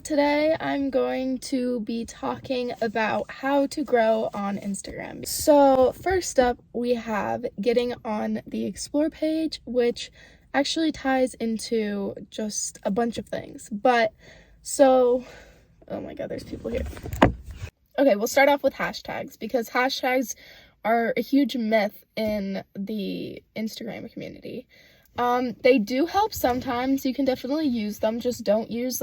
today I'm going to be talking about how to grow on Instagram. So first up, we have getting on the Explore page, which actually ties into just a bunch of things. Oh my god, there's people here. Okay, we'll start off with hashtags, because hashtags are a huge myth in the Instagram community. They do help sometimes. You can definitely use them. Just don't use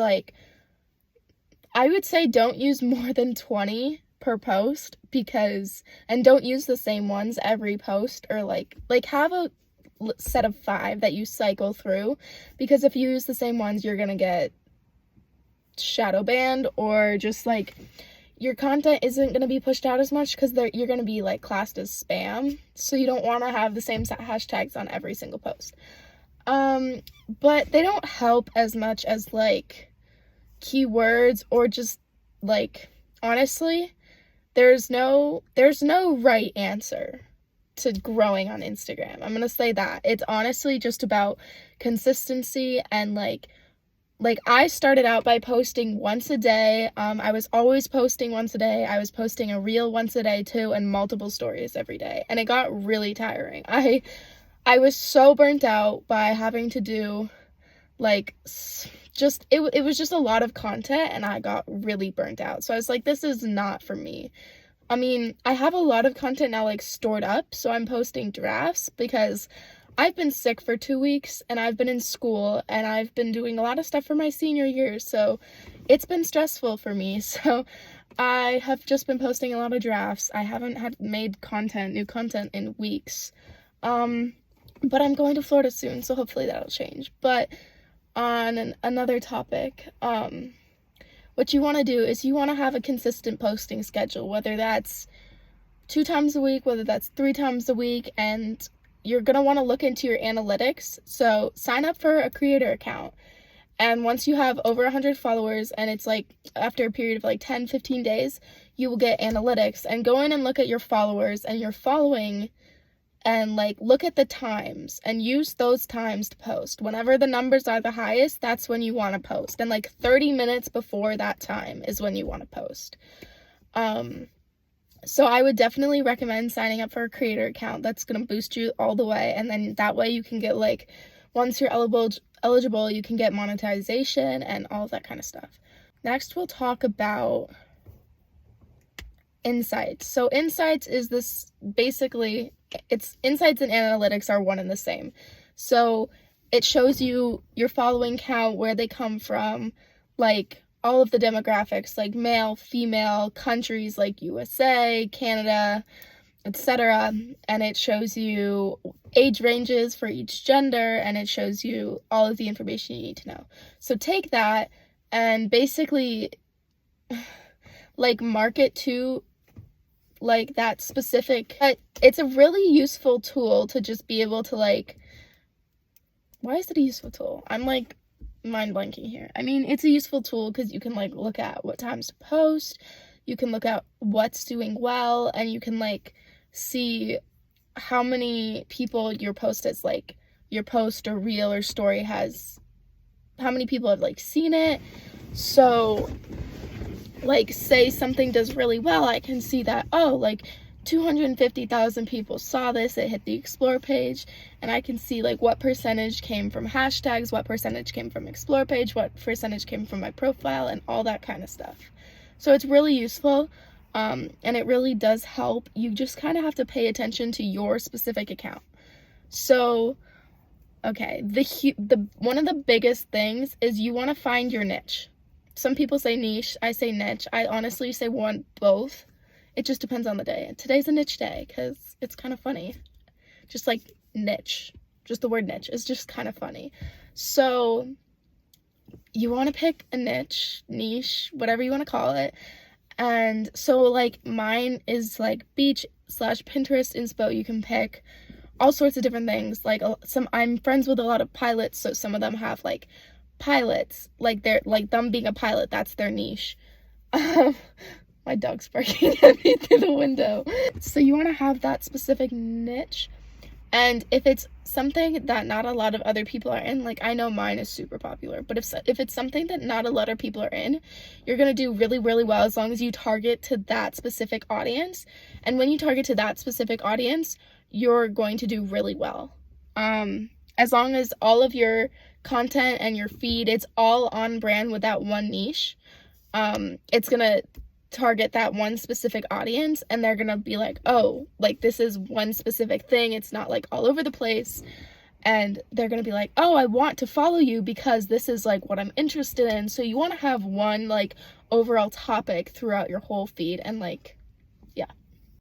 I would say don't use more than 20 per post, and don't use the same ones every post, or have a set of 5 that you cycle through, because if you use the same ones, you're gonna get shadow banned, or just your content isn't going to be pushed out as much because you're going to be classed as spam. So you don't want to have the same hashtags on every single post. But they don't help as much as keywords, or just honestly, there's no right answer to growing on Instagram. I'm going to say that. It's honestly just about consistency and I started out by posting once a day. I was always posting once a day. I was posting a reel once a day too, and multiple stories every day. And it got really tiring. I was so burnt out by having to do it was just a lot of content, and I got really burnt out. So I was like, this is not for me. I mean, I have a lot of content now stored up, so I'm posting drafts because I've been sick for 2 weeks, and I've been in school, and I've been doing a lot of stuff for my senior year, so it's been stressful for me. So I have just been posting a lot of drafts. I haven't made new content in weeks. But I'm going to Florida soon, so hopefully that'll change. But on another topic, what you want to do is you want to have a consistent posting schedule, whether that's 2 times a week, whether that's 3 times a week, and you're going to want to look into your analytics. So sign up for a creator account. And once you have over 100 followers, and it's after a period of 10, 15 days, you will get analytics, and go in and look at your followers and your following, and look at the times and use those times to post. Whenever the numbers are the highest, that's when you want to post. And 30 minutes before that time is when you want to post. So I would definitely recommend signing up for a creator account. That's going to boost you all the way. And then that way you can get once you're eligible, you can get monetization and all of that kind of stuff. Next, we'll talk about insights. So insights is insights and analytics are one and the same. So it shows you your following count, where they come from, all of the demographics, male, female, countries USA, Canada, etc. And it shows you age ranges for each gender, and it shows you all of the information you need to know. So take that and basically market to that specific. It's a really useful tool to just be able to why is it a useful tool? I'm mind blanking here. I mean, it's a useful tool because you can look at what times to post, you can look at what's doing well, and you can see how many people your post has your post or reel or story has, how many people have seen it. So say something does really well, I can see that 250,000 people saw this, it hit the Explore page, and I can see what percentage came from hashtags, what percentage came from Explore page, what percentage came from my profile, and all that kind of stuff. So it's really useful, and it really does help. You just kind of have to pay attention to your specific account. So okay, the one of the biggest things is you want to find your niche. Some people say niche, I say niche. I honestly say both. It just depends on the day. Today's a niche day because it's kind of funny. Just niche. Just the word niche is just kind of funny. So you want to pick a niche, whatever you want to call it. And so mine is beach/Pinterest inspo. You can pick all sorts of different things. I'm friends with a lot of pilots, so some of them have pilots, they're them being a pilot, that's their niche. My dog's barking at me through the window. So you want to have that specific niche, And if it's something that not a lot of other people are in, like I know mine is super popular, but if it's something that not a lot of people are in, you're going to do really, really well as long as you target to that specific audience. And when you target to that specific audience, you're going to do really well. As long as all of your content and your feed, it's all on brand with that one niche, it's going to target that one specific audience, and they're gonna be like, oh, like this is one specific thing, it's not like all over the place, and they're gonna be like, oh, I want to follow you because this is like what I'm interested in. So you want to have one like overall topic throughout your whole feed, and like, yeah,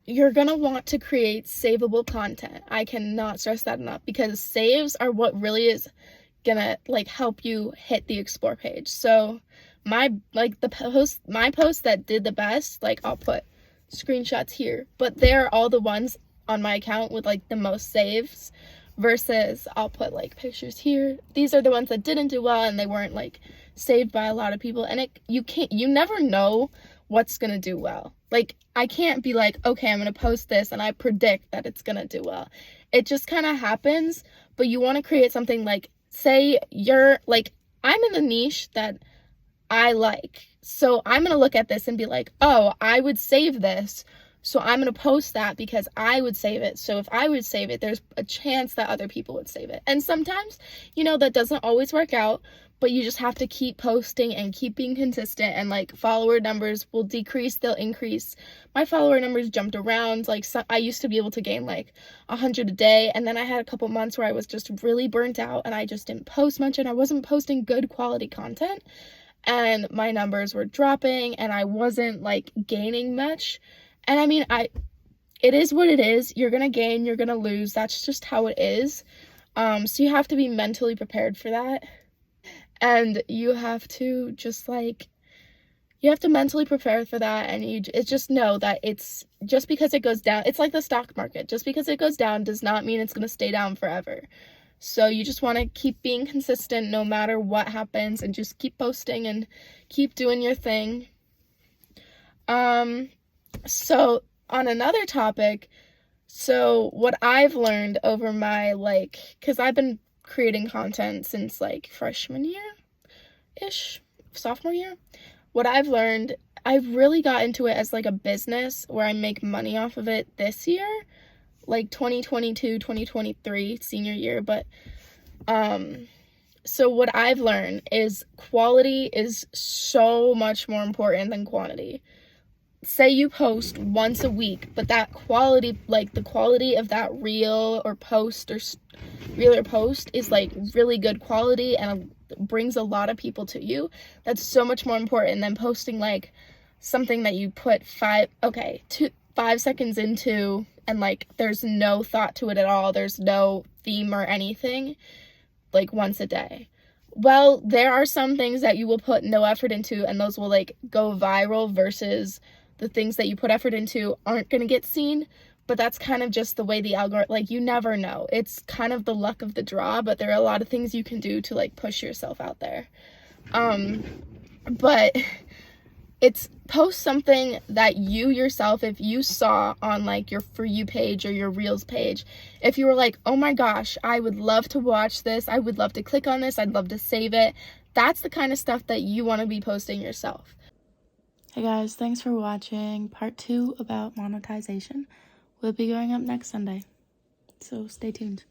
you're gonna want to create savable content. I cannot stress that enough, because saves are what really is gonna like help you hit the explore page. So my post that did the best, like I'll put screenshots here, but they're all the ones on my account with like the most saves, versus I'll put like pictures here. These are the ones that didn't do well and they weren't like saved by a lot of people. And you never know what's gonna do well. Like I can't be like, okay, I'm gonna post this and I predict that it's gonna do well. It just kind of happens. But you want to create something like, say you're like, I'm in the niche that I like, so I'm gonna look at this and be like, oh, I would save this, so I'm gonna post that because I would save it. So if I would save it, there's a chance that other people would save it. And sometimes, that doesn't always work out, but you just have to keep posting and keep being consistent, and like follower numbers will decrease, they'll increase. My follower numbers jumped around. Like, I used to be able to gain like 100 a day, and then I had a couple months where I was just really burnt out and I just didn't post much, and I wasn't posting good quality content, and my numbers were dropping and I wasn't like gaining much. And I mean, it is what it is. You're gonna gain, you're gonna lose. That's just how it is. So you have to be mentally prepared for that. And you have to just like, you have to mentally prepare for that. And it's just know that it's just because it goes down, it's like the stock market. Just because it goes down does not mean it's gonna stay down forever. So you just want to keep being consistent no matter what happens, and just keep posting and keep doing your thing. So on another topic, so what I've learned over my because I've been creating content since like freshman year-ish, sophomore year. What I've learned, I've really got into it as like a business where I make money off of it this year, like 2022, 2023 senior year. But so what I've learned is quality is so much more important than quantity. Say you post once a week, but that quality, like the quality of that reel or post is like really good quality and brings a lot of people to you. That's so much more important than posting like something that you put 5 seconds into, and like there's no thought to it at all, there's no theme or anything, like once a day. Well, there are some things that you will put no effort into and those will like go viral, versus the things that you put effort into aren't going to get seen. But that's kind of just the way the algorithm, like you never know. It's kind of the luck of the draw, but there are a lot of things you can do to like push yourself out there. But it's post something that you yourself, if you saw on like your For You page or your Reels page, if you were like, oh my gosh, I would love to watch this, I would love to click on this, I'd love to save it. That's the kind of stuff that you want to be posting yourself. Hey guys, thanks for watching part 2 about monetization. Will be going up next Sunday, so stay tuned.